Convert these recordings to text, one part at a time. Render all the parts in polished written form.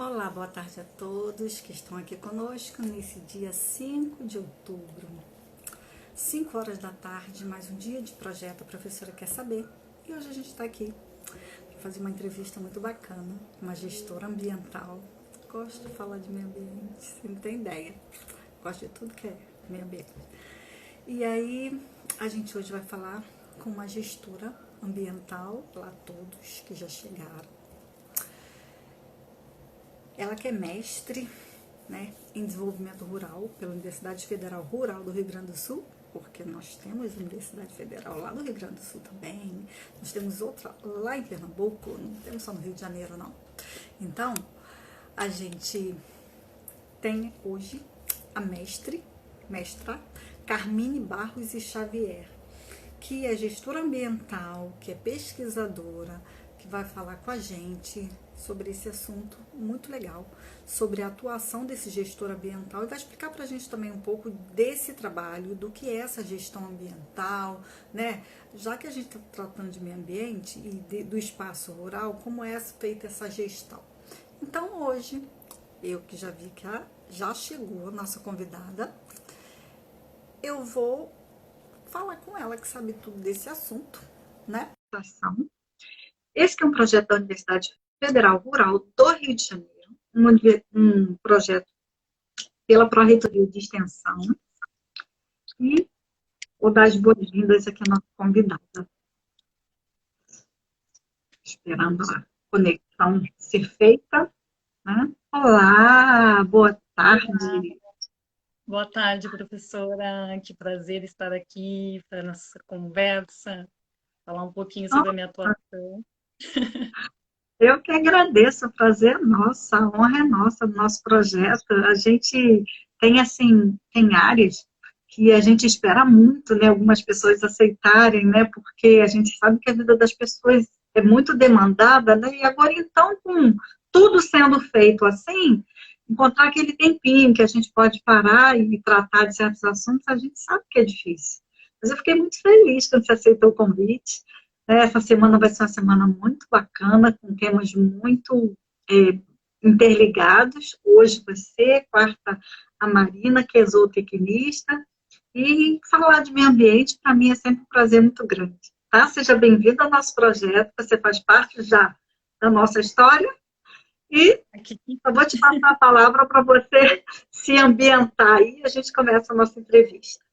Olá, boa tarde a todos que estão aqui conosco nesse dia 5 de outubro. 5 horas da tarde, mais um dia de projeto A Professora Quer Saber. E hoje a gente está aqui para fazer uma entrevista muito bacana, uma gestora ambiental. Gosto de falar de meio ambiente, você não tem ideia. Gosto de tudo que é meio ambiente. E aí, a gente hoje vai falar com uma gestora ambiental, lá todos que já chegaram. Ela que é mestre, né, em desenvolvimento rural pela Universidade Federal Rural do Rio Grande do Sul, porque nós temos Universidade Federal lá no Rio Grande do Sul também, nós temos outra lá em Pernambuco, não temos só no Rio de Janeiro não. Então, a gente tem hoje a mestra Carmine Barros e Xavier, que é gestora ambiental, que é pesquisadora, que vai falar com a gente sobre esse assunto muito legal, sobre a atuação desse gestor ambiental, e vai explicar para a gente também um pouco desse trabalho, do que é essa gestão ambiental, né? Já que a gente está tratando de meio ambiente e do espaço rural, como é feita essa gestão. Então hoje, eu que já vi que já chegou a nossa convidada, eu vou falar com ela que sabe tudo desse assunto, né? Esse que é um projeto da Universidade Federal Rural do Rio de Janeiro, um projeto pela Pró-Reitoria de Extensão, e vou dar as boas-vindas aqui à nossa convidada, esperando a conexão ser feita, né? Olá, boa Olá, tarde. boa tarde, professora. Que prazer estar aqui para nossa conversa, falar um pouquinho sobre a minha atuação. Eu que agradeço, o prazer é nosso, a honra é nossa do nosso projeto. A gente tem, assim, tem áreas que a gente espera muito, né, algumas pessoas aceitarem, né, porque a gente sabe que a vida das pessoas é muito demandada, né, e agora, então, com tudo sendo feito assim, encontrar aquele tempinho que a gente pode parar e tratar de certos assuntos, a gente sabe que é difícil. Mas eu fiquei muito feliz quando você aceitou o convite. Essa semana vai ser uma semana muito bacana, com temas muito interligados. Hoje você, quarta a Marina, que é zootecnista, e falar de meio ambiente, para mim, é sempre um prazer muito grande. Tá? Seja bem-vindo ao nosso projeto, você faz parte já da nossa história, e Aqui, eu vou te passar a palavra para você se ambientar aí, e a gente começa a nossa entrevista.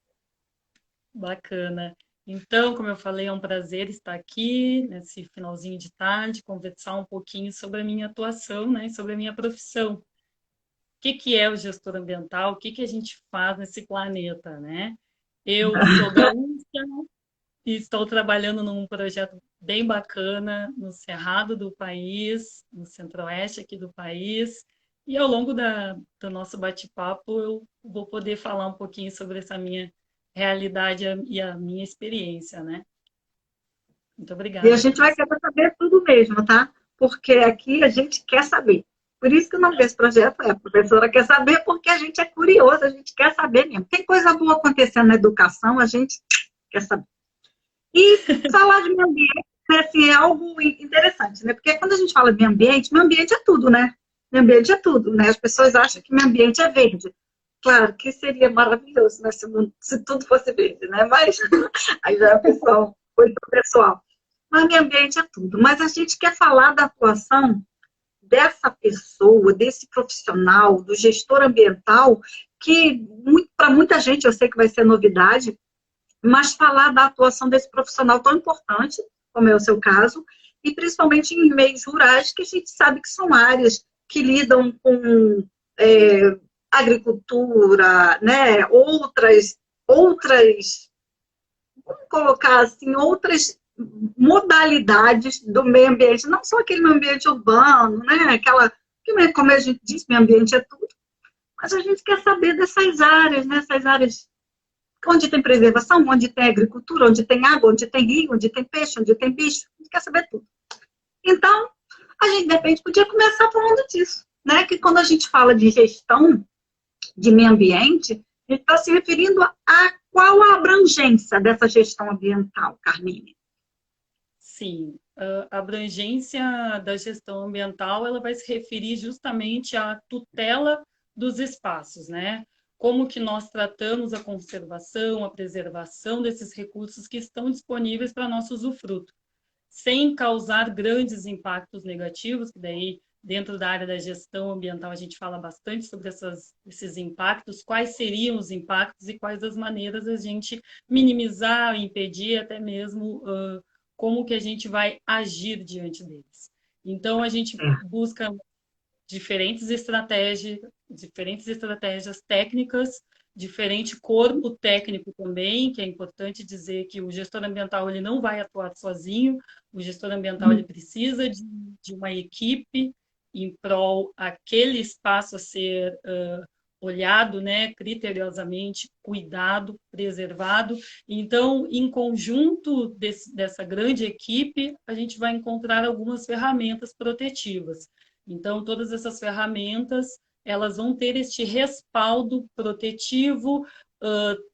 bacana. Então, como eu falei, é um prazer estar aqui nesse finalzinho de tarde, conversar um pouquinho sobre a minha atuação, né, sobre a minha profissão. O que é o gestor ambiental? O que a gente faz nesse planeta, né? Eu sou gaúcha, e estou trabalhando num projeto bem bacana no cerrado do país, no centro-oeste aqui do país. E ao longo do nosso bate-papo, eu vou poder falar um pouquinho sobre essa minha realidade e a minha experiência, né? Muito E a obrigada, gente vai professor. querer saber tudo mesmo, tá? Porque aqui a gente quer saber. Por isso que o nome desse projeto é A Professora Quer Saber, porque a gente é curioso, a gente quer saber mesmo. Tem coisa boa acontecendo na educação, a gente quer saber. E falar de meio ambiente, né, assim, é algo interessante, né? Porque quando a gente fala de meio ambiente é tudo, né? Meio ambiente é tudo, né? As pessoas acham que meio ambiente é verde. Claro que seria maravilhoso, né, se tudo fosse verde, né? Mas aí já é pessoal, coisa pessoal. Mas meio ambiente é tudo. Mas a gente quer falar da atuação dessa pessoa, desse profissional, do gestor ambiental, que para muita gente eu sei que vai ser novidade, mas falar da atuação desse profissional tão importante, como é o seu caso, e principalmente em meios rurais, que a gente sabe que são áreas que lidam com agricultura, né, outras, vamos colocar assim, outras modalidades do meio ambiente, não só aquele meio ambiente urbano, né, como a gente disse, meio ambiente é tudo, mas a gente quer saber dessas áreas, né, essas áreas onde tem preservação, onde tem agricultura, onde tem água, onde tem rio, onde tem peixe, onde tem bicho, a gente quer saber tudo. Então, a gente, de repente, podia começar falando disso, né? Que quando a gente fala de gestão de meio ambiente, a gente está se referindo a qual a abrangência dessa gestão ambiental, Carmine? Sim. a abrangência da gestão ambiental, ela vai se referir justamente à tutela dos espaços, né? Como que nós tratamos a conservação, a preservação desses recursos que estão disponíveis para nosso usufruto, sem causar grandes impactos negativos, que daí, dentro da área da gestão ambiental, a gente fala bastante sobre esses impactos, quais seriam os impactos e quais as maneiras a gente minimizar, impedir, até mesmo como que a gente vai agir diante deles. Então, a gente busca diferentes estratégias técnicas, diferente corpo técnico também, que é importante dizer que o gestor ambiental ele não vai atuar sozinho, o gestor ambiental ele precisa de uma equipe em prol aquele espaço a ser olhado, né, criteriosamente, cuidado, preservado. Então, em conjunto dessa grande equipe, a gente vai encontrar algumas ferramentas protetivas. Então, todas essas ferramentas, elas vão ter este respaldo protetivo,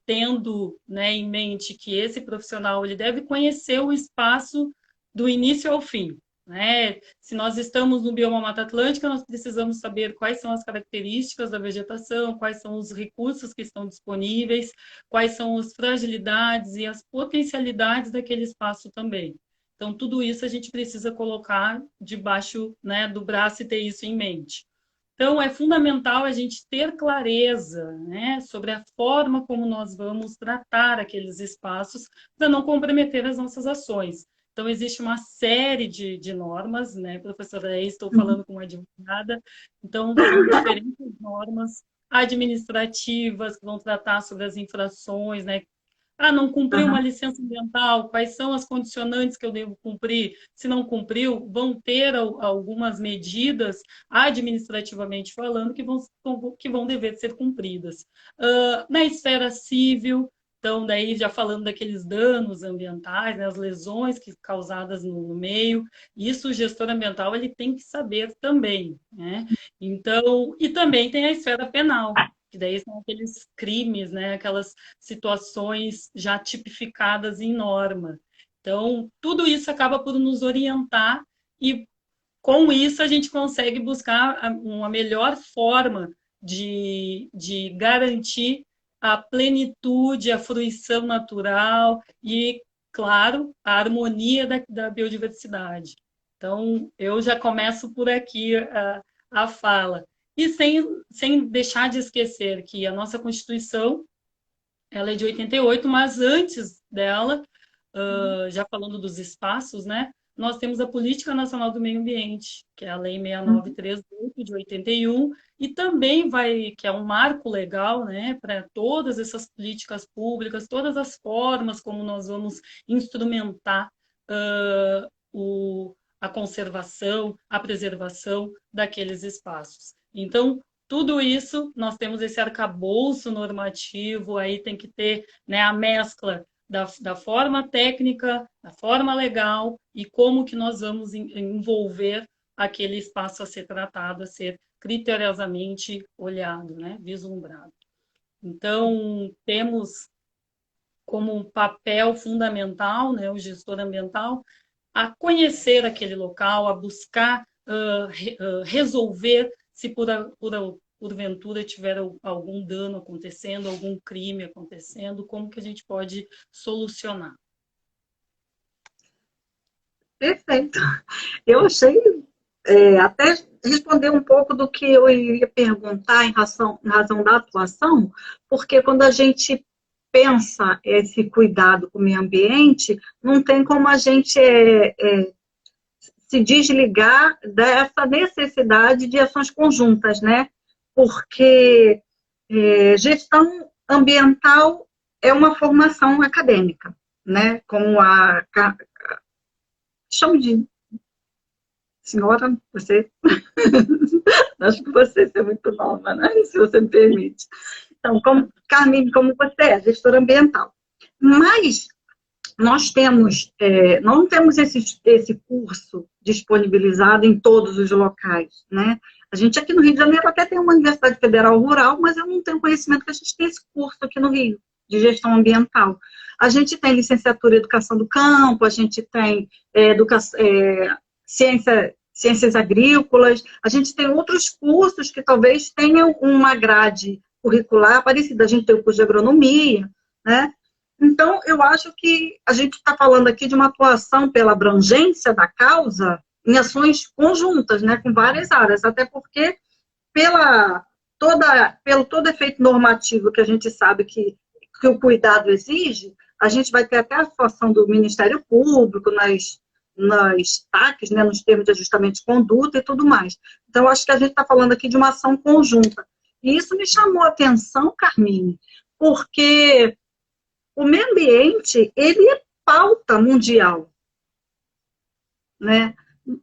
tendo, né, em mente que esse profissional ele deve conhecer o espaço do início ao fim. Né? Se nós estamos no bioma Mata Atlântica, nós precisamos saber quais são as características da vegetação, quais são os recursos que estão disponíveis, quais são as fragilidades e as potencialidades daquele espaço também. Então, tudo isso a gente precisa colocar debaixo, né, do braço e ter isso em mente. Então, é fundamental a gente ter clareza, né, sobre a forma como nós vamos tratar aqueles espaços para não comprometer as nossas ações. Então, existe uma série de normas, né, professora? Estou falando com uma advogada. Então, são diferentes normas administrativas que vão tratar sobre as infrações, né? Ah, não cumpriu uma licença ambiental, quais são as condicionantes que eu devo cumprir? Se não cumpriu, vão ter algumas medidas, administrativamente falando, que vão dever ser cumpridas. Na esfera civil, então, daí já falando daqueles danos ambientais, né, as lesões causadas no meio, isso o gestor ambiental ele tem que saber também. Né? Então, e também tem a esfera penal, que daí são aqueles crimes, né, aquelas situações já tipificadas em norma. Então, tudo isso acaba por nos orientar e, com isso, a gente consegue buscar uma melhor forma de garantir a plenitude, a fruição natural e, claro, a harmonia da biodiversidade. Então, eu já começo por aqui a fala. E sem deixar de esquecer que a nossa Constituição ela é de 88, mas antes dela, já falando dos espaços, né, nós temos a Política Nacional do Meio Ambiente, que é a Lei 6938 de 81, e também que é um marco legal, né, para todas essas políticas públicas, todas as formas como nós vamos instrumentar a conservação, a preservação daqueles espaços. Então, tudo isso, nós temos esse arcabouço normativo, aí tem que ter, né, a mescla da forma técnica, da forma legal e como que nós vamos envolver aquele espaço a ser tratado, a ser criteriosamente olhado, né, vislumbrado. Então, temos como um papel fundamental, né, o gestor ambiental, a conhecer aquele local, a buscar resolver se porventura tiver algum dano acontecendo, algum crime acontecendo, como que a gente pode solucionar. Perfeito. Eu achei, até responder um pouco do que eu ia perguntar em razão da atuação, porque quando a gente pensa esse cuidado com o meio ambiente, não tem como a gente se desligar dessa necessidade de ações conjuntas, né? Porque gestão ambiental é uma formação acadêmica, né? Como chamo de senhora, você, acho que você é muito nova, né? Se você me permite. Então, Carmine, como você é, gestora ambiental. Mas nós não temos esse curso disponibilizado em todos os locais, né? A gente aqui no Rio de Janeiro até tem uma Universidade Federal Rural, mas eu não tenho conhecimento que a gente tem esse curso aqui no Rio, de gestão ambiental. a gente tem licenciatura em Educação do Campo, a gente tem ciências agrícolas, a gente tem outros cursos que talvez tenham uma grade curricular parecida, a gente tem o curso de agronomia, né? Então, eu acho que a gente está falando aqui de uma atuação pela abrangência da causa em ações conjuntas, né, com várias áreas, até porque pelo todo efeito normativo que a gente sabe que o cuidado exige, a gente vai ter até a atuação do Ministério Público nas TACs, né, nos termos de ajustamento de conduta e tudo mais. Então, acho que a gente está falando aqui de uma ação conjunta. E isso me chamou a atenção, Carmine, porque o meio ambiente, ele é pauta mundial, né?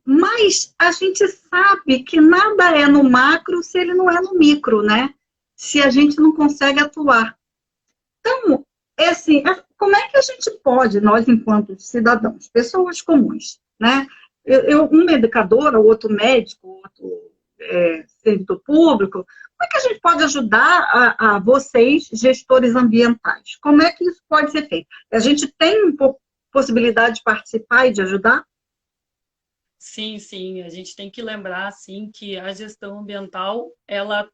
Mas a gente sabe que nada é no macro se ele não é no micro, né? Se a gente não consegue atuar. Então, assim, como é que a gente pode, nós enquanto cidadãos, pessoas comuns, né? Um educador, ou outro médico, outro servidor público, como é que a gente pode ajudar a vocês, gestores ambientais? Como é que isso pode ser feito? A gente tem possibilidade de participar e de ajudar? Sim, sim, a gente tem que lembrar assim que a gestão ambiental ela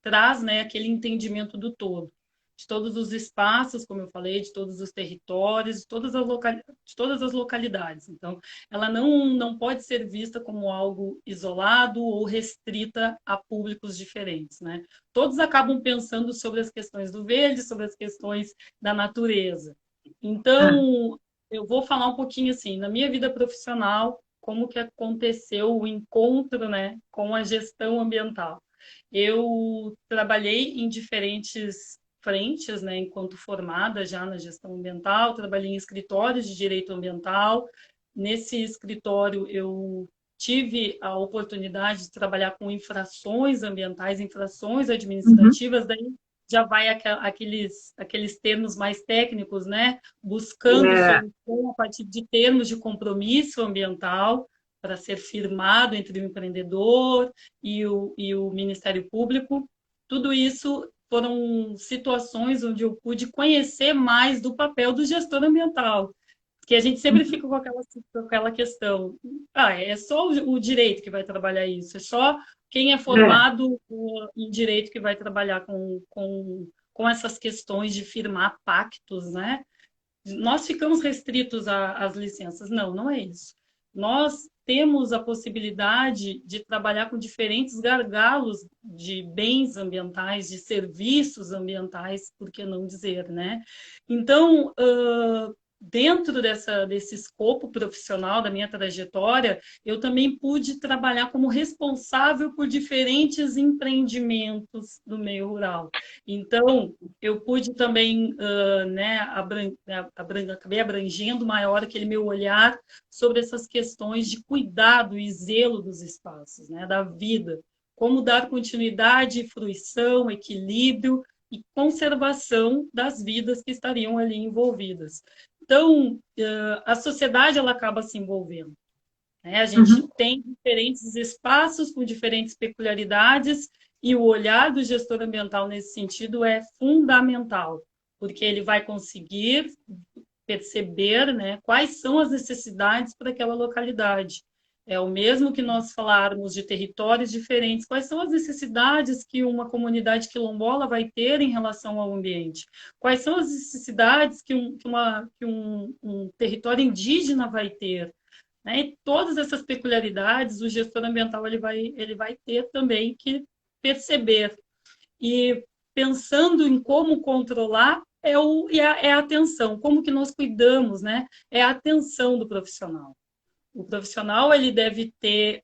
traz, né, aquele entendimento do todo, de todos os espaços, como eu falei, de todos os territórios, de todas as localidades. Então, ela não pode ser vista como algo isolado ou restrita a públicos diferentes, né? Todos acabam pensando sobre as questões do verde, sobre as questões da natureza. Então, eu vou falar um pouquinho assim, na minha vida profissional, como que aconteceu o encontro, né, com a gestão ambiental. Eu trabalhei em diferentes frentes, né, enquanto formada já na gestão ambiental, trabalhei em escritórios de direito ambiental. Nesse escritório, eu tive a oportunidade de trabalhar com infrações ambientais, infrações administrativas, daí já vai aqueles termos mais técnicos, né, buscando solução a partir de termos de compromisso ambiental para ser firmado entre o empreendedor e o Ministério Público. Tudo isso foram situações onde eu pude conhecer mais do papel do gestor ambiental, que a gente sempre fica com aquela questão, é só o direito que vai trabalhar isso, é só quem é formado em direito que vai trabalhar com essas questões de firmar pactos, né? Nós ficamos restritos às licenças. Não, não é isso. Nós temos a possibilidade de trabalhar com diferentes gargalos de bens ambientais, de serviços ambientais, por que não dizer, né? Então, dentro desse escopo profissional da minha trajetória, eu também pude trabalhar como responsável por diferentes empreendimentos do meio rural. Então, eu pude também, acabei abrangendo maior aquele meu olhar sobre essas questões de cuidado e zelo dos espaços, né, da vida. Como dar continuidade, fruição, equilíbrio e conservação das vidas que estariam ali envolvidas. Então, a sociedade ela acaba se envolvendo, né? A gente tem diferentes espaços com diferentes peculiaridades e o olhar do gestor ambiental nesse sentido é fundamental, porque ele vai conseguir perceber, né, quais são as necessidades para aquela localidade. É o mesmo que nós falarmos de territórios diferentes, quais são as necessidades que uma comunidade quilombola vai ter em relação ao ambiente? Quais são as necessidades que um território indígena vai ter? Né? E todas essas peculiaridades, o gestor ambiental ele vai ter também que perceber. E pensando em como controlar, é a atenção, como que nós cuidamos, né? É a atenção do profissional. O profissional ele deve ter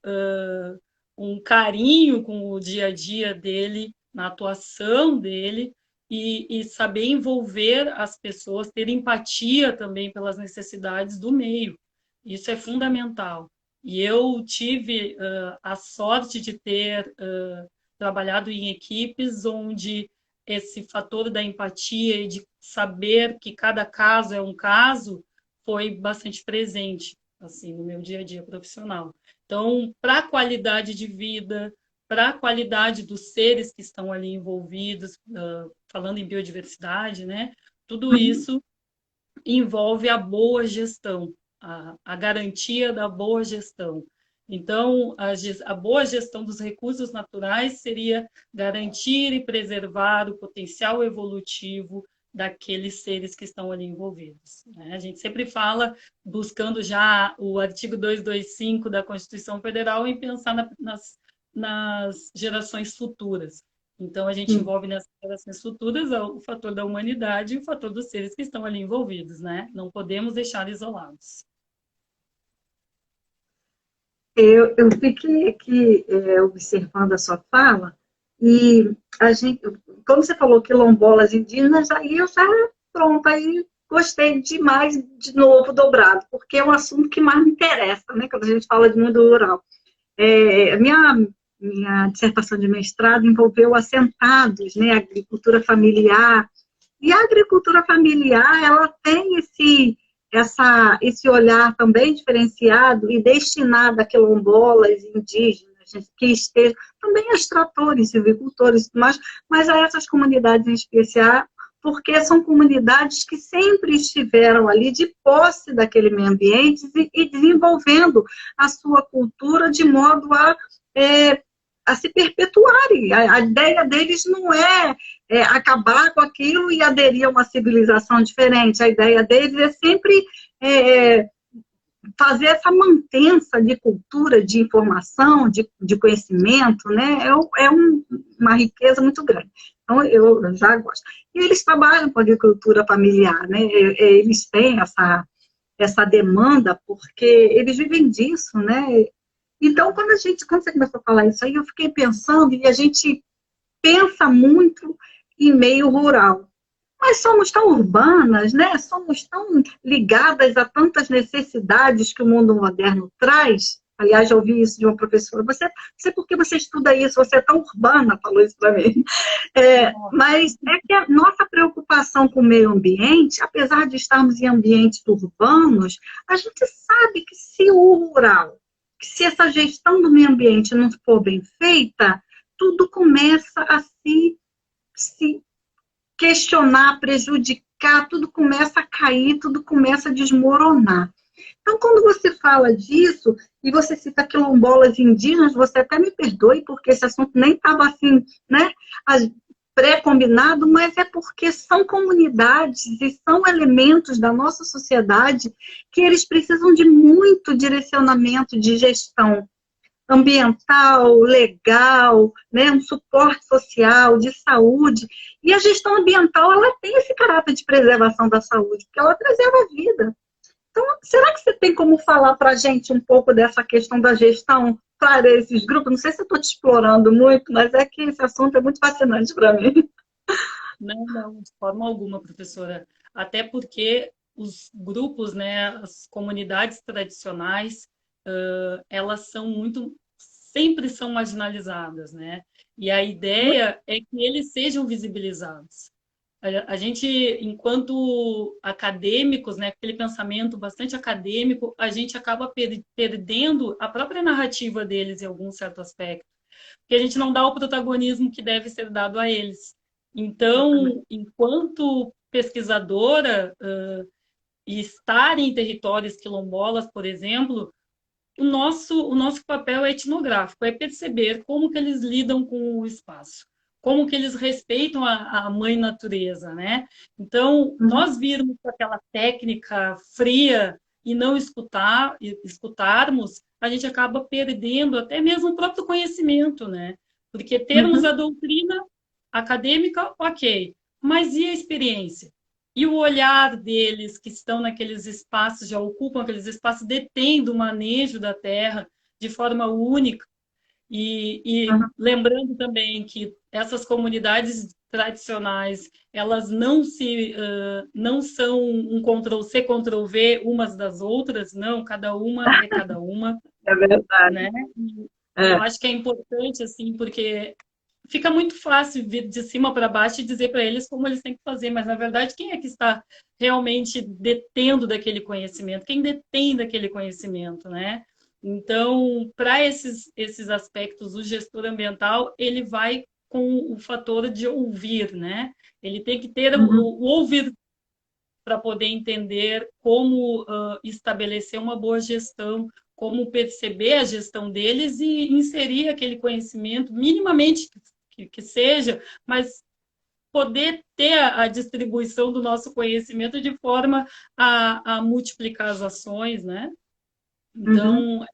um carinho com o dia a dia dele, na atuação dele, e saber envolver as pessoas, ter empatia também pelas necessidades do meio. Isso é fundamental. E eu tive a sorte de ter trabalhado em equipes onde esse fator da empatia e de saber que cada caso é um caso foi bastante presente assim no meu dia a dia profissional. Então, para a qualidade de vida, para a qualidade dos seres que estão ali envolvidos, falando em biodiversidade, né? Tudo isso envolve a boa gestão, a garantia da boa gestão. Então, a boa gestão dos recursos naturais seria garantir e preservar o potencial evolutivo daqueles seres que estão ali envolvidos, né? A gente sempre fala, buscando já o artigo 225 da Constituição Federal, em pensar nas gerações futuras. Então, a gente envolve nessas gerações futuras o fator da humanidade e o fator dos seres que estão ali envolvidos, né? Não podemos deixar isolados. Eu fiquei aqui observando a sua fala e a gente, como você falou quilombolas indígenas, aí eu já, pronto, aí gostei demais de novo dobrado, porque é um assunto que mais me interessa, né, quando a gente fala de mundo rural. Minha dissertação de mestrado envolveu assentados, né, agricultura familiar, e a agricultura familiar, ela tem esse olhar também diferenciado e destinado a quilombolas, indígenas, que estejam, também a extratores, silvicultores, mas a essas comunidades em especial, porque são comunidades que sempre estiveram ali de posse daquele meio ambiente e desenvolvendo a sua cultura de modo a se perpetuarem. A ideia deles não é acabar com aquilo e aderir a uma civilização diferente. A ideia deles é sempre fazer essa mantença de cultura, de informação, de conhecimento, né? Uma riqueza muito grande. Então, eu já gosto. E eles trabalham com agricultura familiar, né? Eles têm essa demanda, porque eles vivem disso, né? Então, quando você começou a falar isso aí, eu fiquei pensando, e a gente pensa muito em meio rural. Mas somos tão urbanas, né? Somos tão ligadas a tantas necessidades que o mundo moderno traz. Aliás, já ouvi isso de uma professora. Você por que você estuda isso? Você é tão urbana, falou isso para mim. Mas é que a nossa preocupação com o meio ambiente, apesar de estarmos em ambientes urbanos, a gente sabe que se o rural, que se essa gestão do meio ambiente não for bem feita, tudo começa a se questionar, prejudicar, tudo começa a cair, tudo começa a desmoronar. Então, quando você fala disso, e você cita quilombolas indígenas, você até me perdoe, porque esse assunto nem estava assim, né, pré-combinado, mas é porque são comunidades e são elementos da nossa sociedade que eles precisam de muito direcionamento de gestão ambiental, legal, né, um suporte social, de saúde. E a gestão ambiental, ela tem esse caráter de preservação da saúde, porque ela preserva a vida. Então, será que você tem como falar para a gente um pouco dessa questão da gestão para esses grupos? Não sei se eu estou te explorando muito, mas é que esse assunto é muito fascinante para mim. Não, de forma alguma, professora. Até porque os grupos, né, as comunidades tradicionais, elas sempre são marginalizadas, né? E a ideia é que eles sejam visibilizados. A gente, enquanto acadêmicos, né, aquele pensamento bastante acadêmico, a gente acaba perdendo a própria narrativa deles em algum certo aspecto, porque a gente não dá o protagonismo que deve ser dado a eles. Então, enquanto pesquisadora, e estar em territórios quilombolas, por exemplo, o nosso papel é etnográfico, é perceber como que eles lidam com o espaço, como que eles respeitam a mãe natureza, né? Então, nós virmos com aquela técnica fria e não escutarmos, a gente acaba perdendo até mesmo o próprio conhecimento, né? Porque termos a doutrina acadêmica, ok, mas e a experiência? E o olhar deles que estão naqueles espaços, já ocupam aqueles espaços, detendo o manejo da terra de forma única. E lembrando também que essas comunidades tradicionais, elas não são um Ctrl-C, Ctrl-V umas das outras, não, cada uma é cada uma. É verdade. Né? Eu acho que é importante, assim, porque fica muito fácil vir de cima para baixo e dizer para eles como eles têm que fazer, mas na verdade quem é que está realmente detendo daquele conhecimento? Quem detém daquele conhecimento, né? Então, para esses aspectos, o gestor ambiental, ele vai com o fator de ouvir, né? Ele tem que ter o ouvir para poder entender como estabelecer uma boa gestão, como perceber a gestão deles e inserir aquele conhecimento, minimamente que seja, mas poder ter a distribuição do nosso conhecimento de forma a multiplicar as ações, né? Uhum. Então, é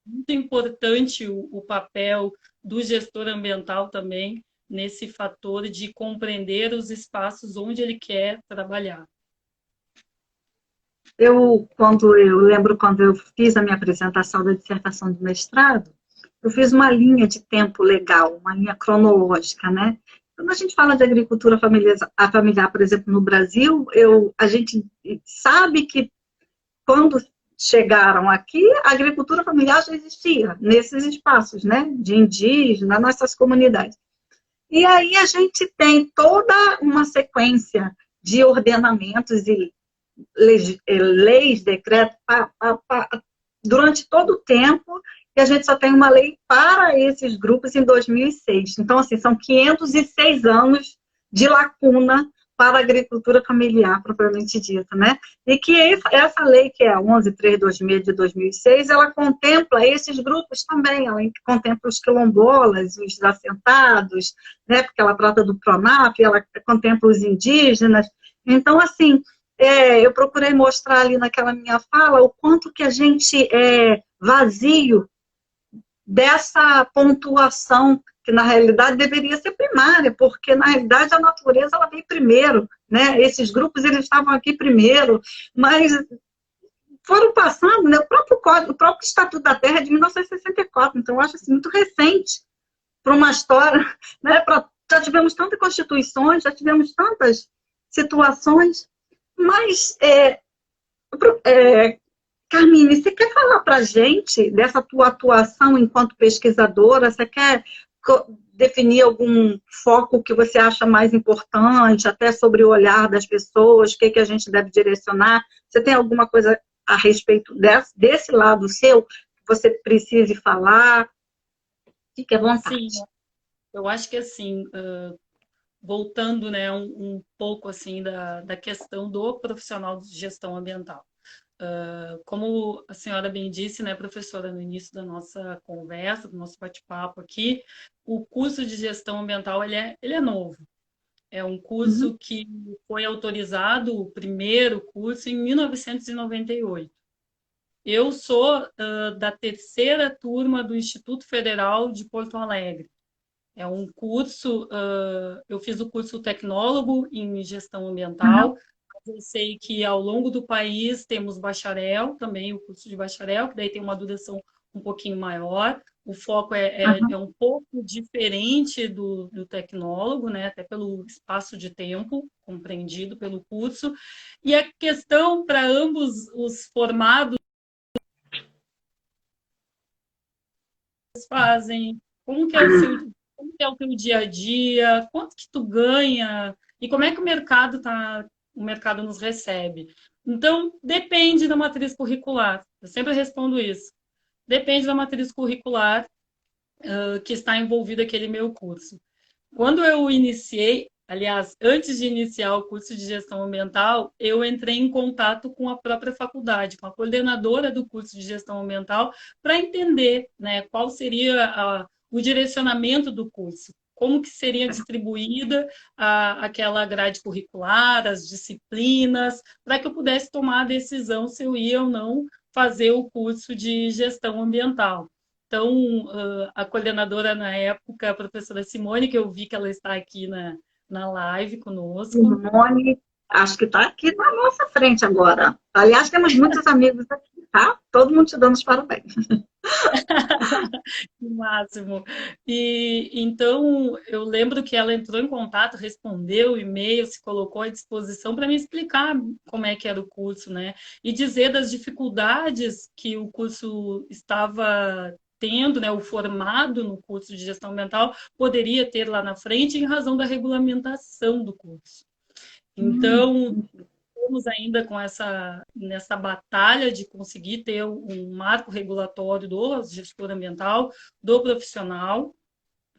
muito importante o papel do gestor ambiental também nesse fator de compreender os espaços onde ele quer trabalhar. Eu lembro quando eu fiz a minha apresentação da dissertação de mestrado, eu fiz uma linha de tempo legal, uma linha cronológica, né? Quando a gente fala de agricultura familiar, por exemplo, no Brasil, a gente sabe que quando chegaram aqui, a agricultura familiar já existia nesses espaços, né? De indígenas, nas nossas comunidades. E aí a gente tem toda uma sequência de ordenamentos e leis, decretos, durante todo o tempo, e a gente só tem uma lei para esses grupos em 2006. Então, assim, são 506 anos de lacuna para a agricultura familiar, propriamente dita, né? E que essa lei, que é a 11.326 de 2006, ela contempla esses grupos também, ela contempla os quilombolas, os assentados, né? Porque ela trata do PRONAF, ela contempla os indígenas. Então, assim, eu procurei mostrar ali naquela minha fala o quanto que a gente é vazio dessa pontuação que na realidade deveria ser primária, porque na realidade a natureza ela vem primeiro, né? Esses grupos eles estavam aqui primeiro, mas foram passando, né? O próprio Código, o próprio Estatuto da Terra é de 1964, então eu acho assim, muito recente para uma história, né? Já tivemos tantas constituições, já tivemos tantas situações, mas Carmine, você quer falar para a gente dessa tua atuação enquanto pesquisadora? Você quer definir algum foco que você acha mais importante, até sobre o olhar das pessoas, o que a gente deve direcionar? Você tem alguma coisa a respeito desse lado seu que você precise falar? Fique à vontade. Sim, eu acho que assim, voltando, né, um pouco assim da questão do profissional de gestão ambiental. Como a senhora bem disse, né, professora, no início da nossa conversa, do nosso bate-papo aqui, o curso de gestão ambiental ele é novo. É um Uhum. curso que foi autorizado, o primeiro curso, em 1998. Eu sou da terceira turma do Instituto Federal de Porto Alegre. É um curso, eu fiz o curso tecnólogo em gestão Uhum. ambiental, mas eu sei que ao longo do país temos bacharel, também o curso de bacharel, que daí tem uma duração um pouquinho maior. O foco Uhum. é um pouco diferente do tecnólogo, né? Até pelo espaço de tempo compreendido pelo curso. E a questão para ambos os formados fazem, como que é o teu dia a dia, quanto que tu ganha e como é que o mercado nos recebe. Então, depende da matriz curricular. Eu sempre respondo isso. Depende da matriz curricular que está envolvida aquele meu curso. Quando eu iniciei, aliás, antes de iniciar o curso de gestão ambiental, eu entrei em contato com a própria faculdade, com a coordenadora do curso de gestão ambiental, para entender, né, qual seria o direcionamento do curso, como que seria distribuída aquela grade curricular, as disciplinas, para que eu pudesse tomar a decisão se eu ia ou não fazer o curso de gestão ambiental. Então, a coordenadora na época, a professora Simone, que eu vi que ela está aqui na live conosco. Simone, acho que está aqui na nossa frente agora. Aliás, temos muitos amigos aqui, tá? Todo mundo te dando os parabéns. O máximo. E então eu lembro que ela entrou em contato, respondeu o e-mail, se colocou à disposição para me explicar como é que era o curso, né? E dizer das dificuldades que o curso estava tendo, né, o formado no curso de gestão ambiental poderia ter lá na frente em razão da regulamentação do curso. Então, estamos ainda com nessa batalha de conseguir ter um marco regulatório do gestor ambiental, do profissional.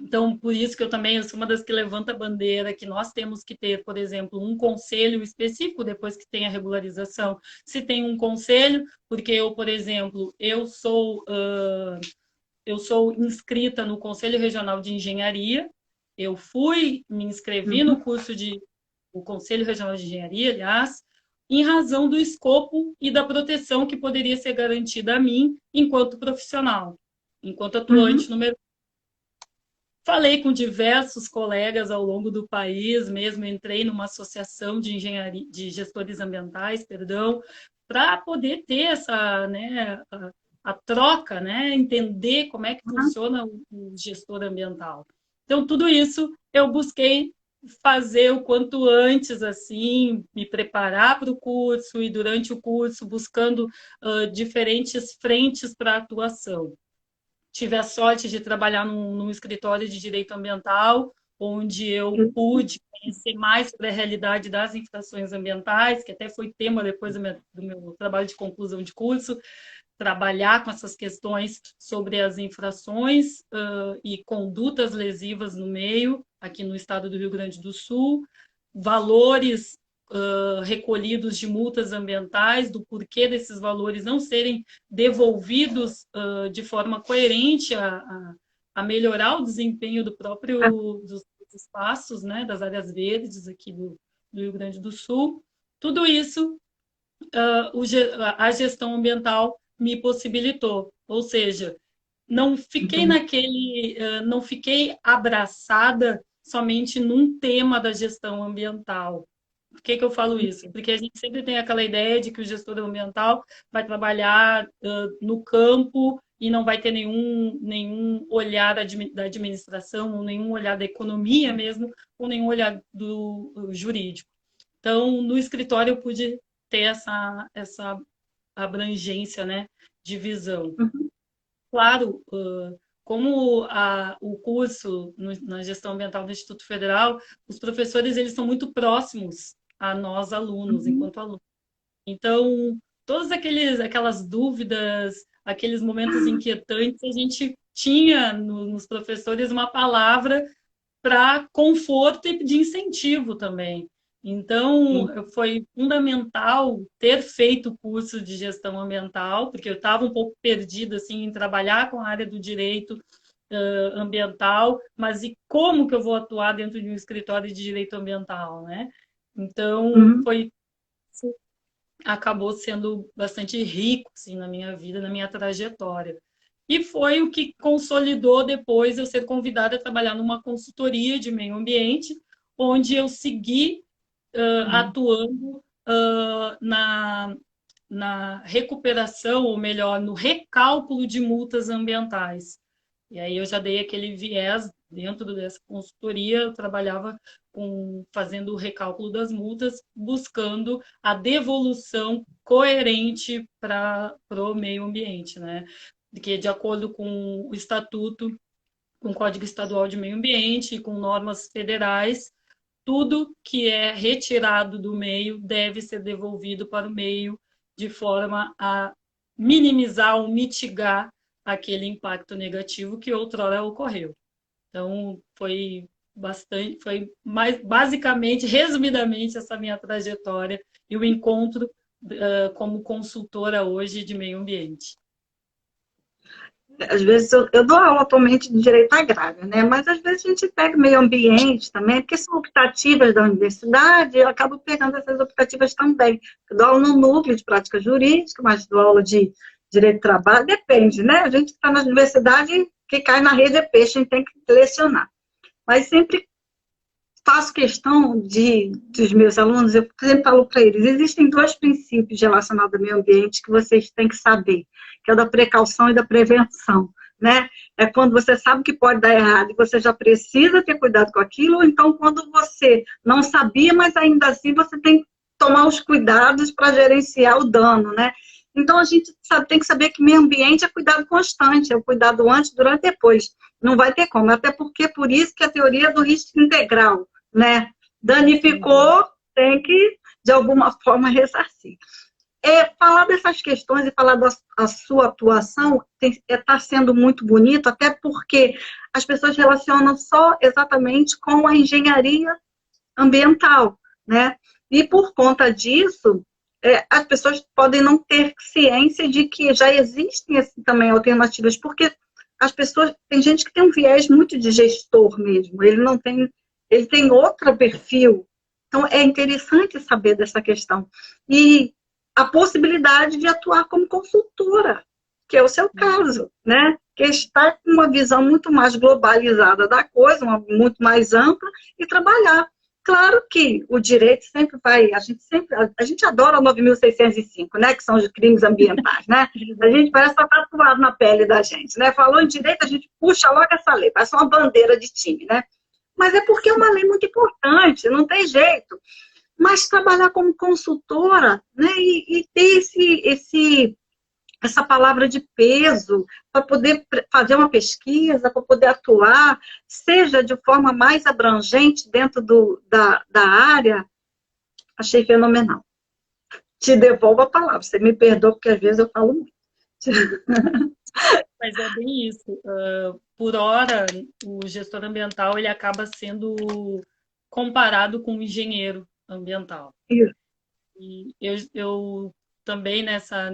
Então, por isso que eu sou uma das que levanta a bandeira que nós temos que ter, por exemplo, um conselho específico depois que tem a regularização. Se tem um conselho, porque eu, por exemplo, eu sou inscrita no Conselho Regional de Engenharia, eu me inscrevi no Uhum. curso o Conselho Regional de Engenharia, aliás, em razão do escopo e da proteção que poderia ser garantida a mim enquanto profissional, enquanto atuante Uhum. no mercado. Falei com diversos colegas ao longo do país, mesmo entrei numa associação de engenharia, de gestores ambientais, perdão, para poder ter essa, né, a troca, né, entender como é que funciona o gestor ambiental. Então, tudo isso eu busquei fazer o quanto antes, assim, me preparar para o curso e durante o curso buscando diferentes frentes para atuação. Tive a sorte de trabalhar num escritório de direito ambiental, onde eu pude conhecer mais sobre a realidade das infrações ambientais, que até foi tema depois do meu trabalho de conclusão de curso, trabalhar com essas questões sobre as infrações e condutas lesivas no meio, aqui no estado do Rio Grande do Sul, valores recolhidos de multas ambientais, do porquê desses valores não serem devolvidos de forma coerente a melhorar o desempenho dos espaços, né, das áreas verdes aqui do Rio Grande do Sul. Tudo isso a gestão ambiental me possibilitou. Ou seja, Entendi. não fiquei abraçada somente num tema da gestão ambiental. Por que eu falo isso? Porque a gente sempre tem aquela ideia de que o gestor ambiental vai trabalhar no campo e não vai ter nenhum olhar da administração, ou nenhum olhar da economia mesmo, ou nenhum olhar do jurídico. Então, no escritório eu pude ter essa abrangência, né, de visão. Uhum. Claro, como o curso na gestão ambiental do Instituto Federal, os professores eles são muito próximos a nós alunos, Uhum. enquanto alunos. Então, todas aquelas dúvidas, aqueles momentos inquietantes, a gente tinha nos professores uma palavra para conforto e de incentivo também. Então, Sim. foi fundamental ter feito o curso de gestão ambiental, porque eu estava um pouco perdida assim, em trabalhar com a área do direito ambiental, mas e como que eu vou atuar dentro de um escritório de direito ambiental, né? Então, Uhum. acabou sendo bastante rico assim, na minha vida, na minha trajetória. E foi o que consolidou depois eu ser convidada a trabalhar numa consultoria de meio ambiente, onde eu segui Uhum. atuando na recuperação, ou melhor, no recálculo de multas ambientais. E aí eu já dei aquele viés dentro dessa consultoria, eu trabalhava fazendo o recálculo das multas, buscando a devolução coerente para o meio ambiente, né? Que de acordo com o estatuto, com o Código Estadual de Meio Ambiente e com normas federais, tudo que é retirado do meio deve ser devolvido para o meio de forma a minimizar ou mitigar aquele impacto negativo que outrora ocorreu. Então, foi mais basicamente, resumidamente, essa minha trajetória e o encontro como consultora hoje de meio ambiente. Às vezes eu dou aula atualmente de direito agrário, né? Mas às vezes a gente pega o meio ambiente também, porque são optativas da universidade, e eu acabo pegando essas optativas também. Eu dou aula no núcleo de prática jurídica, mas dou aula de direito do trabalho, depende, né? A gente está na universidade, que cai na rede é peixe, a gente tem que lecionar. Mas sempre faço questão dos meus alunos, eu sempre falo para eles, existem dois princípios relacionados ao meio ambiente que vocês têm que saber, que é o da precaução e da prevenção, né? É quando você sabe que pode dar errado e você já precisa ter cuidado com aquilo, ou então quando você não sabia, mas ainda assim você tem que tomar os cuidados para gerenciar o dano, né? Então a gente tem que saber que meio ambiente é cuidado constante, é o cuidado antes, durante e depois. Não vai ter como, até porque por isso que a teoria do risco integral, né? Danificou, tem que, de alguma forma, ressarcir. falar dessas questões e falar da sua atuação está sendo muito bonito, até porque as pessoas relacionam só exatamente com a engenharia ambiental, né? E por conta disso, as pessoas podem não ter ciência de que já existem assim, também alternativas, porque as pessoas, tem gente que tem um viés muito de gestor mesmo, ele tem outro perfil. Então, é interessante saber dessa questão. E a possibilidade de atuar como consultora, que é o seu caso, né? Que está com uma visão muito mais globalizada da coisa, muito mais ampla, e trabalhar. Claro que o direito sempre vai, a gente adora o 9.605, né, que são os crimes ambientais, né? A gente parece estar tatuado na pele da gente, né? Falou em direito, a gente puxa logo essa lei, parece uma bandeira de time, né? Mas é porque é uma lei muito importante, não tem jeito. Mas trabalhar como consultora, né, e ter essa palavra de peso para poder fazer uma pesquisa, para poder atuar, seja de forma mais abrangente dentro da área, achei fenomenal. Te devolvo a palavra, você me perdoa, porque às vezes eu falo muito. Mas é bem isso. Por hora, o gestor ambiental ele acaba sendo comparado com o engenheiro ambiental. Isso. E eu também,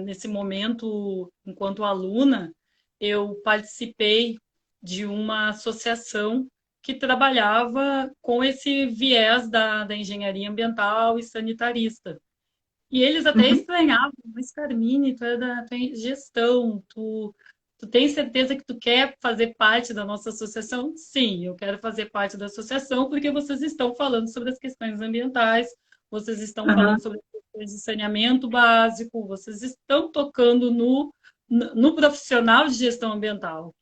nesse momento, enquanto aluna, eu participei de uma associação que trabalhava com esse viés da engenharia ambiental e sanitarista. E eles até estranhavam, mas Carmine, tu é gestão, tu tem certeza que tu quer fazer parte da nossa associação? Sim, eu quero fazer parte da associação porque vocês estão falando sobre as questões ambientais, vocês estão falando sobre as questões de saneamento básico, vocês estão tocando no profissional de gestão ambiental.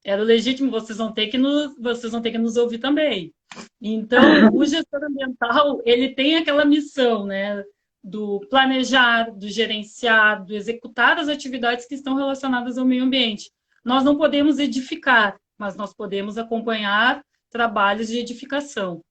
Era legítimo, vocês vão ter que nos ouvir também. Então, o gestor ambiental, ele tem aquela missão, né? Do planejar, do gerenciar, do executar as atividades que estão relacionadas ao meio ambiente. Nós não podemos edificar, mas nós podemos acompanhar trabalhos de edificação.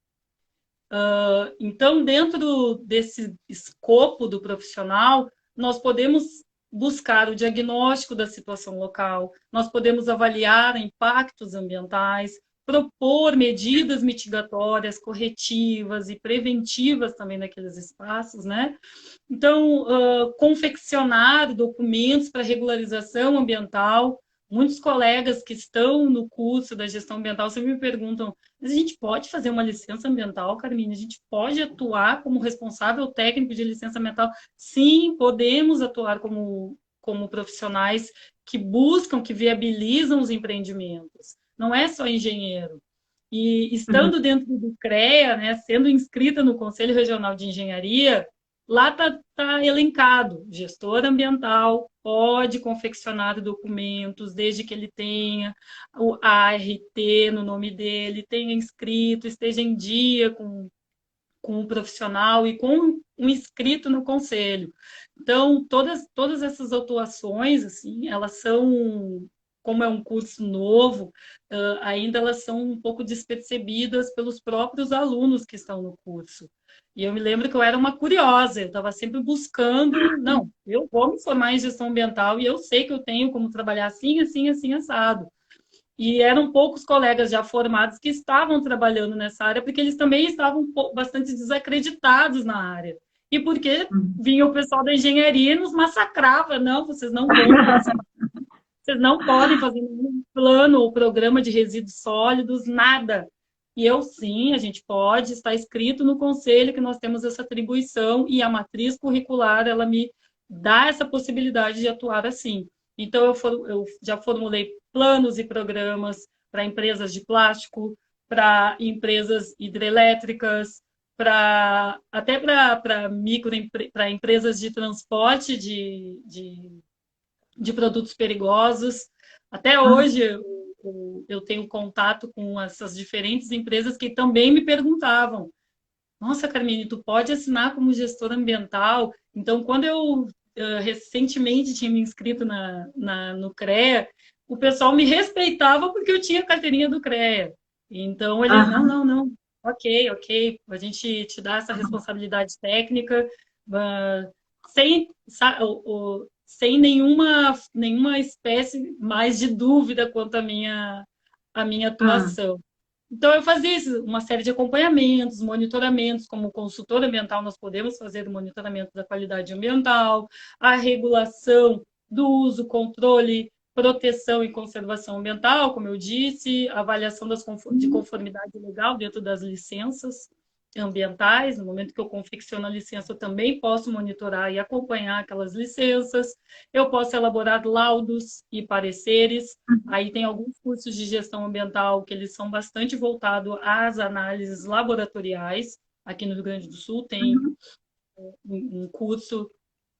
Então, dentro desse escopo do profissional, nós podemos buscar o diagnóstico da situação local, nós podemos avaliar impactos ambientais, propor medidas mitigatórias, corretivas e preventivas também naqueles espaços, né? Então, confeccionar documentos para regularização ambiental. Muitos colegas que estão no curso da gestão ambiental sempre me perguntam: mas a gente pode fazer uma licença ambiental, Carmine? A gente pode atuar como responsável técnico de licença ambiental? Sim, podemos atuar como profissionais que buscam, que viabilizam os empreendimentos. Não é só engenheiro. E estando dentro do CREA, né, sendo inscrita no Conselho Regional de Engenharia, lá está elencado: gestor ambiental pode confeccionar documentos, desde que ele tenha o ART no nome dele, tenha inscrito, esteja em dia com o profissional e com um inscrito no conselho. Então, todas essas atuações, assim, elas são, como é um curso novo, ainda elas são um pouco despercebidas pelos próprios alunos que estão no curso. E eu me lembro que eu era uma curiosa, eu estava sempre buscando, não, eu vou me formar em gestão ambiental e eu sei que eu tenho como trabalhar assim, assim, assim, assado. E eram poucos colegas já formados que estavam trabalhando nessa área, porque eles também estavam bastante desacreditados na área. E porque vinha o pessoal da engenharia e nos massacrava: não, vocês não vão fazer, vocês não podem fazer nenhum plano ou programa de resíduos sólidos, nada. E eu, sim, a gente pode, está escrito no conselho que nós temos essa atribuição e a matriz curricular, ela me dá essa possibilidade de atuar assim. Então, eu já formulei planos e programas para empresas de plástico, para empresas hidrelétricas, até para empresas de transporte de produtos perigosos. Até hoje eu tenho contato com essas diferentes empresas que também me perguntavam: nossa, Carmine, tu pode assinar como gestor ambiental? Então, quando eu recentemente tinha me inscrito no CREA, o pessoal me respeitava porque eu tinha carteirinha do CREA. Então, eles: não, ok, a gente te dá essa responsabilidade técnica, sem nenhuma espécie mais de dúvida quanto à minha Ah, atuação. Então, eu fazia isso, uma série de acompanhamentos, monitoramentos, como consultor ambiental, nós podemos fazer o monitoramento da qualidade ambiental, a regulação do uso, controle, proteção e conservação ambiental, como eu disse, a avaliação de conformidade legal dentro das licenças ambientais. No momento que eu confecciono a licença, eu também posso monitorar e acompanhar aquelas licenças. Eu posso elaborar laudos e pareceres. Aí tem alguns cursos de gestão ambiental que eles são bastante voltados às análises laboratoriais. Aqui no Rio Grande do Sul tem uhum, um curso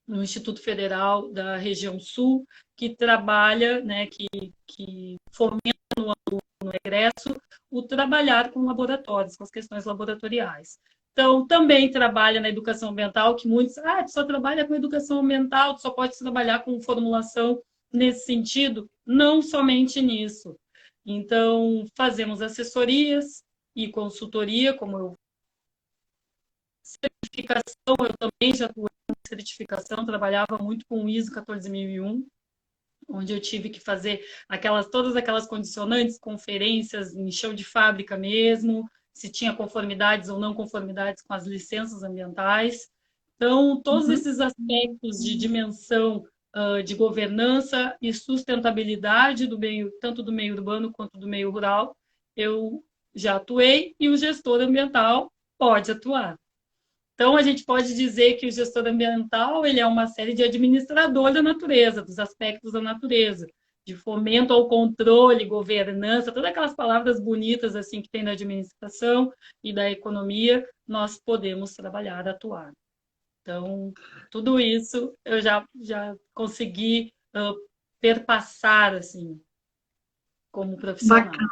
no Instituto Federal da Região Sul que trabalha, né, que fomenta no egresso o trabalhar com laboratórios, com as questões laboratoriais. Então, também trabalha na educação ambiental, que muitos, tu só trabalha com educação ambiental, tu só pode trabalhar com formulação nesse sentido, não somente nisso. Então, fazemos assessorias e consultoria, como eu certificação, eu também já atuei em certificação, trabalhava muito com o ISO 14001, onde eu tive que fazer todas aquelas condicionantes, conferências em chão de fábrica mesmo, se tinha conformidades ou não conformidades com as licenças ambientais. Então, todos uhum. esses aspectos de dimensão de governança e sustentabilidade do meio, tanto do meio urbano quanto do meio rural, eu já atuei e o gestor ambiental pode atuar. Então, a gente pode dizer que o gestor ambiental ele é uma série de administrador da natureza, dos aspectos da natureza, de fomento ao controle, governança, todas aquelas palavras bonitas assim que tem na administração e da economia, nós podemos trabalhar, atuar. Então, tudo isso eu já consegui perpassar assim, como profissional. Bacana.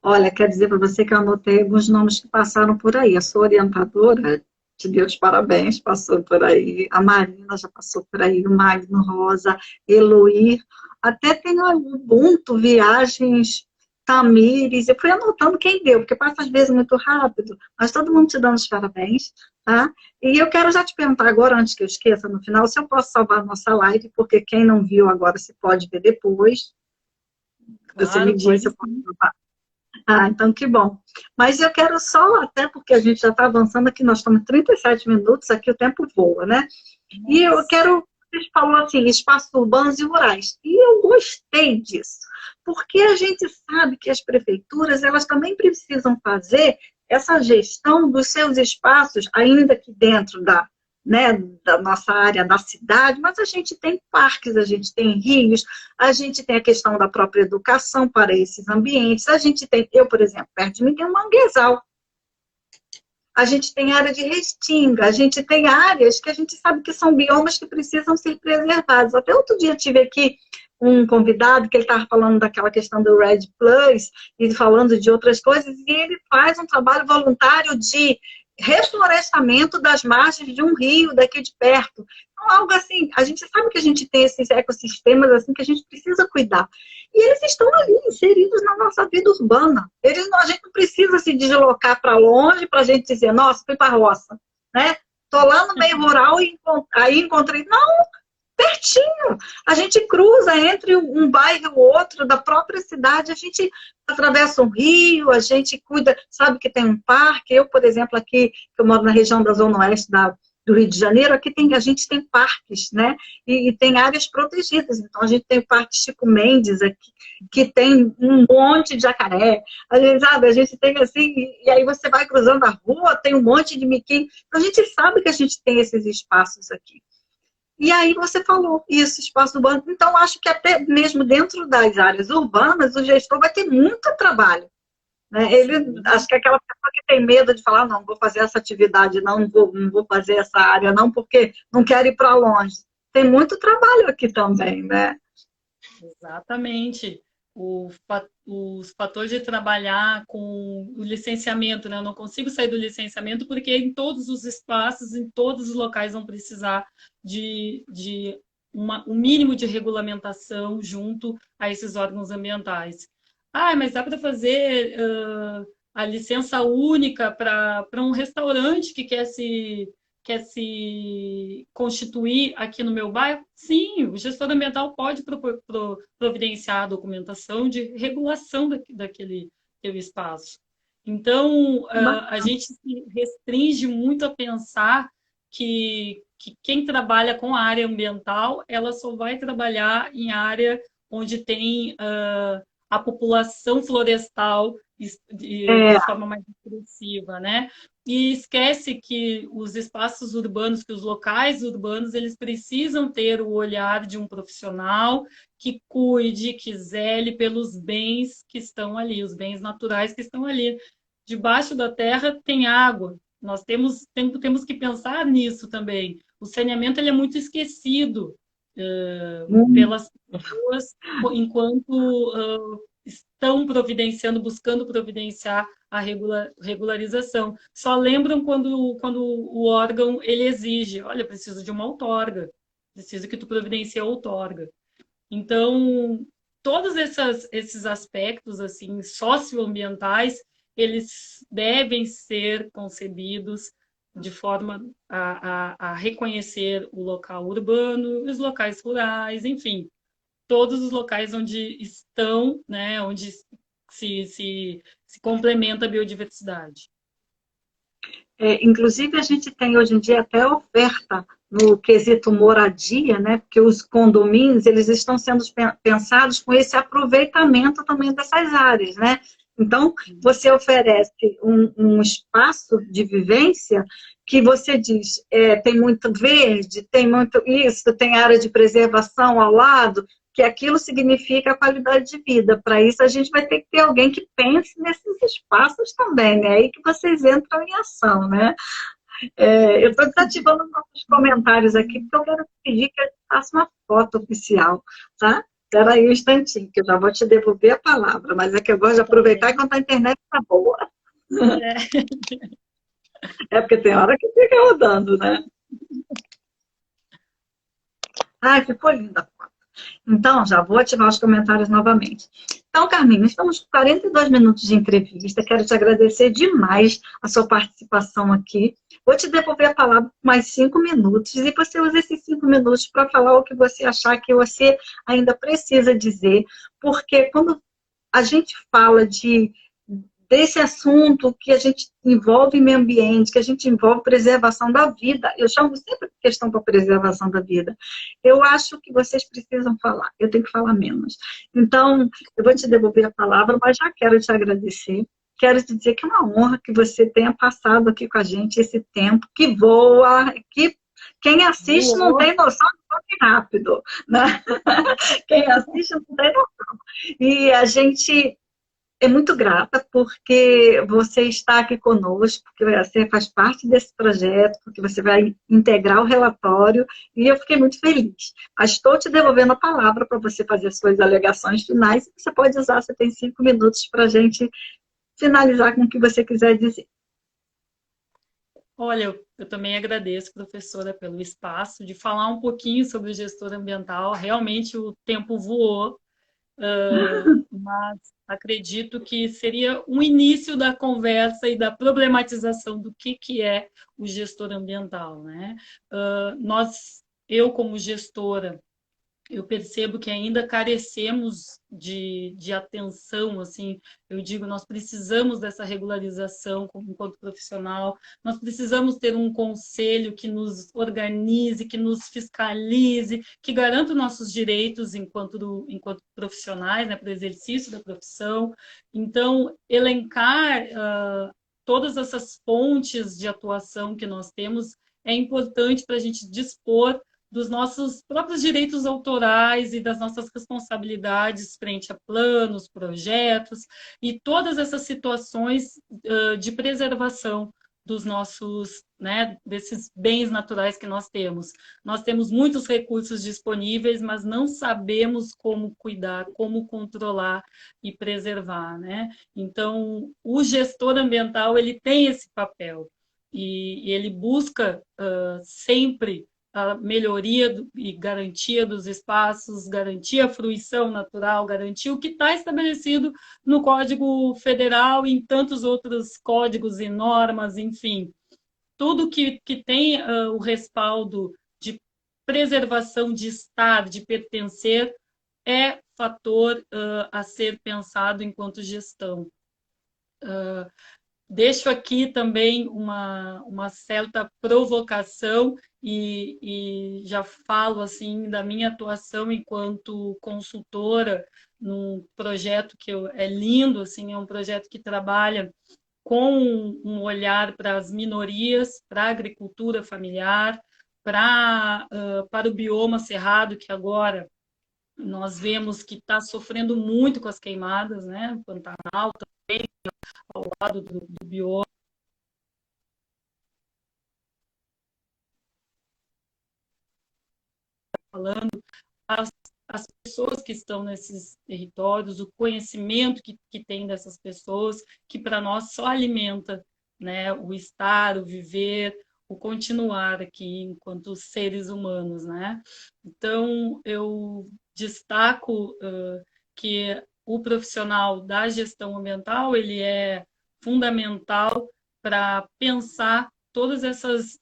Olha, quero dizer para você que eu anotei alguns nomes que passaram por aí. A sua orientadora, te deu os parabéns, passou por aí. A Marina já passou por aí, o Magno Rosa, Eloir. Até tem o Ubuntu, Viagens, Tamires. Eu fui anotando quem deu, porque passa às vezes muito rápido, mas todo mundo te dando os parabéns, tá? E eu quero já te perguntar agora, antes que eu esqueça, no final, se eu posso salvar a nossa live, porque quem não viu agora se pode ver depois. Você me Claro, diz pode se eu posso sim. salvar. Ah, então que bom. Mas eu quero só, até porque a gente já está avançando aqui, nós estamos em 37 minutos, aqui o tempo voa, né? E eu Nossa. quero, vocês falam assim, espaços urbanos e rurais. E eu gostei disso, porque a gente sabe que as prefeituras, elas também precisam fazer essa gestão dos seus espaços, ainda que dentro né, da nossa área da cidade, mas a gente tem parques, a gente tem rios, a gente tem a questão da própria educação para esses ambientes, a gente tem, eu, por exemplo, perto de mim tem um manguezal, a gente tem área de restinga, a gente tem áreas que a gente sabe que são biomas que precisam ser preservados. Até outro dia tive aqui um convidado que ele estava falando daquela questão do Red Plus e falando de outras coisas, e ele faz um trabalho voluntário de reflorestamento das margens de um rio daqui de perto. Então, algo assim, a gente sabe que a gente tem esses ecossistemas assim que a gente precisa cuidar. E eles estão ali, inseridos na nossa vida urbana. A gente não precisa se deslocar para longe para a gente dizer, nossa, fui para a roça. Né? Estou lá no meio rural e aí encontrei. Não, pertinho. A gente cruza entre um bairro e o outro da própria cidade, a gente atravessa um rio, a gente cuida, sabe que tem um parque. Eu, por exemplo, aqui, eu moro na região da Zona Oeste do Rio de Janeiro, aqui a gente tem parques, né? E tem áreas protegidas. Então, a gente tem parques tipo Mendes aqui, que tem um monte de jacaré. A gente, sabe, a gente tem assim, e aí você vai cruzando a rua, tem um monte de miquinho. Então, a gente sabe que a gente tem esses espaços aqui. E aí você falou isso, espaço urbano. Então, acho que até mesmo dentro das áreas urbanas, o gestor vai ter muito trabalho. Né? Acho que aquela pessoa que tem medo de falar, não vou fazer essa atividade, não vou fazer essa área, não, porque não quero ir para longe. Tem muito trabalho aqui também, né? Exatamente. Os fatores de trabalhar com o licenciamento, né? Eu não consigo sair do licenciamento porque em todos os espaços, em todos os locais vão precisar de um mínimo de regulamentação junto a esses órgãos ambientais. Mas dá para fazer a licença única para um restaurante que quer se constituir aqui no meu bairro? Sim, o gestor ambiental pode providenciar a documentação de regulação daquele espaço. Então, a gente se restringe muito a pensar que quem trabalha com a área ambiental, ela só vai trabalhar em área onde tem a população florestal de forma mais expressiva, né? E esquece que os espaços urbanos, que os locais urbanos, eles precisam ter o olhar de um profissional que cuide, que zele pelos bens que estão ali, os bens naturais que estão ali. Debaixo da terra tem água. Nós temos que pensar nisso também. O saneamento ele é muito esquecido pelas pessoas enquanto estão buscando providenciar a regularização. Só lembram quando o órgão ele exige, olha, preciso de uma outorga, preciso que tu providencie a outorga. Então, todos esses aspectos assim socioambientais, eles devem ser concebidos de forma a reconhecer o local urbano, os locais rurais, enfim, todos os locais onde estão, né, onde se complementa a biodiversidade. Inclusive, a gente tem hoje em dia até oferta no quesito moradia, né? Porque os condomínios eles estão sendo pensados com esse aproveitamento também dessas áreas, né? Então, você oferece um espaço de vivência que você diz, tem muito verde, tem muito isso, tem área de preservação ao lado, que aquilo significa a qualidade de vida. Para isso, a gente vai ter que ter alguém que pense nesses espaços também, né? Aí que vocês entram em ação, né? Eu estou desativando nossos comentários aqui, porque eu quero pedir que a gente faça uma foto oficial, tá? Espera aí um instantinho, que eu já vou te devolver a palavra, mas é que eu gosto de aproveitar enquanto a internet está boa. Porque tem hora que fica rodando, né? Ai, ficou linda a foto. Então, já vou ativar os comentários novamente. Então, Carminho, estamos com 42 minutos de entrevista. Quero te agradecer demais a sua participação aqui. Vou te devolver a palavra por mais 5 minutos e você usa esses 5 minutos para falar o que você achar que você ainda precisa dizer, porque quando a gente fala desse assunto que a gente envolve meio ambiente, que a gente envolve preservação da vida, eu chamo sempre de questão para preservação da vida, eu acho que vocês precisam falar, eu tenho que falar menos. Então, eu vou te devolver a palavra, mas já quero te agradecer, quero te dizer que é uma honra que você tenha passado aqui com a gente esse tempo, que voa, que quem assiste não tem noção de quanto é rápido, né? Quem assiste não tem noção. E a gente é muito grata porque você está aqui conosco, porque você faz parte desse projeto, porque você vai integrar o relatório, e eu fiquei muito feliz. Mas estou te devolvendo a palavra para você fazer as suas alegações finais, você pode usar, você tem 5 minutos para a gente finalizar com o que você quiser dizer. Olha, eu também agradeço, professora, pelo espaço de falar um pouquinho sobre o gestor ambiental. Realmente o tempo voou, mas acredito que seria um início da conversa e da problematização do que é o gestor ambiental, né? Eu como gestora, eu percebo que ainda carecemos de atenção, assim, eu digo, nós precisamos dessa regularização enquanto profissional, nós precisamos ter um conselho que nos organize, que nos fiscalize, que garanta os nossos direitos enquanto profissionais, né, para o exercício da profissão. Então, elencar todas essas fontes de atuação que nós temos é importante para a gente dispor dos nossos próprios direitos autorais e das nossas responsabilidades frente a planos, projetos e todas essas situações de preservação dos nossos, né, desses bens naturais que nós temos. Nós temos muitos recursos disponíveis, mas não sabemos como cuidar, como controlar e preservar, né? Então, o gestor ambiental, ele tem esse papel e ele busca sempre a melhoria e garantia dos espaços, garantir a fruição natural, garantir o que está estabelecido no Código Federal e em tantos outros códigos e normas, enfim. tudo que tem o respaldo de preservação de estar, de pertencer, é fator a ser pensado enquanto gestão. Deixo aqui também uma certa provocação e já falo assim da minha atuação enquanto consultora num projeto é lindo, assim, é um projeto que trabalha com um olhar para as minorias, para a agricultura familiar, para o bioma cerrado, que agora nós vemos que está sofrendo muito com as queimadas, né? Pantanal também, ao lado do bioma. Falando, as pessoas que estão nesses territórios, o conhecimento que tem dessas pessoas, que para nós só alimenta, né, o estar, o viver, o continuar aqui enquanto seres humanos, né? Então, eu destaco que o profissional da gestão ambiental, ele é fundamental para pensar todas essas,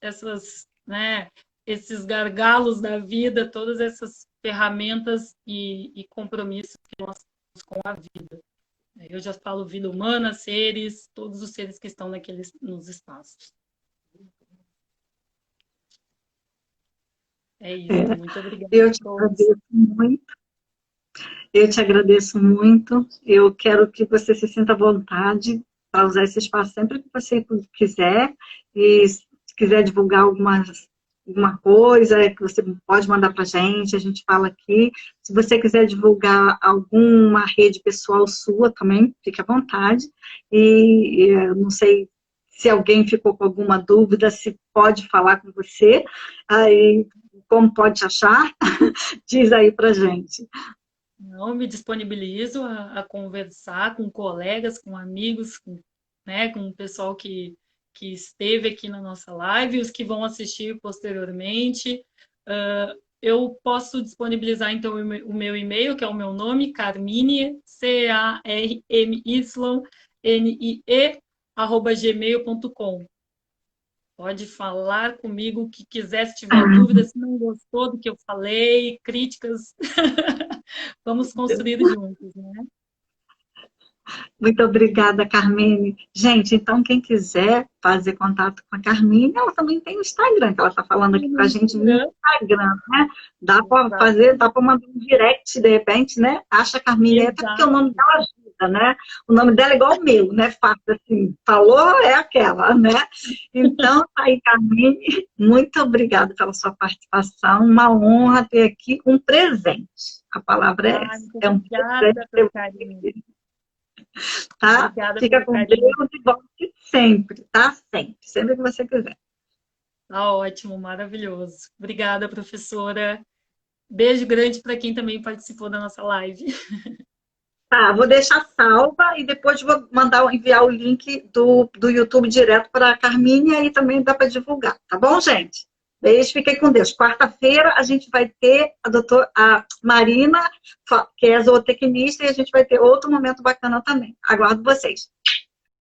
né, esses gargalos da vida, todas essas ferramentas e compromissos que nós temos com a vida. Eu já falo vida humana, seres, todos os seres que estão nos espaços. É isso, muito obrigada. Eu te agradeço muito. Eu te agradeço muito. Eu quero que você se sinta à vontade para usar esse espaço sempre que você quiser. E se quiser divulgar alguma coisa, que você pode mandar para a gente fala aqui. Se você quiser divulgar alguma rede pessoal sua também, fique à vontade. E eu não sei se alguém ficou com alguma dúvida, se pode falar com você, aí como pode te achar, diz aí para a gente. Não, me disponibilizo a conversar com colegas, com amigos, né, com o pessoal que esteve aqui na nossa live, os que vão assistir posteriormente. Eu posso disponibilizar, então, o meu e-mail, que é o meu nome, Carmine, CARMYNIE, @gmail.com. Pode falar comigo o que quiser, se tiver dúvida, se não gostou do que eu falei, críticas, vamos construir juntos, né? Muito obrigada, Carmine. Gente, então quem quiser fazer contato com a Carmine, ela também tem o Instagram, que ela está falando aqui com a gente no Instagram, né? Dá para fazer, dá para mandar um direct, de repente, né? Acha a Carmine, até porque o nome dela ajuda, né? O nome dela é igual o meu, né? Fácil assim, falou, é aquela, né? Então, tá aí, Carmine, muito obrigada pela sua participação, uma honra ter aqui um presente. A palavra é essa. É um presente pelo carinho. Tá? Obrigada. Fica com Deus e volte sempre, tá? Sempre que você quiser. Tá ótimo, maravilhoso. Obrigada, professora. Beijo grande para quem também participou da nossa live. Tá, vou deixar salva e depois vou enviar o link do YouTube direto para a Carmine e aí também dá para divulgar, tá bom, gente? Beijo, fiquem com Deus. Quarta-feira a gente vai ter a Marina, que é zootecnista, e a gente vai ter outro momento bacana também. Aguardo vocês.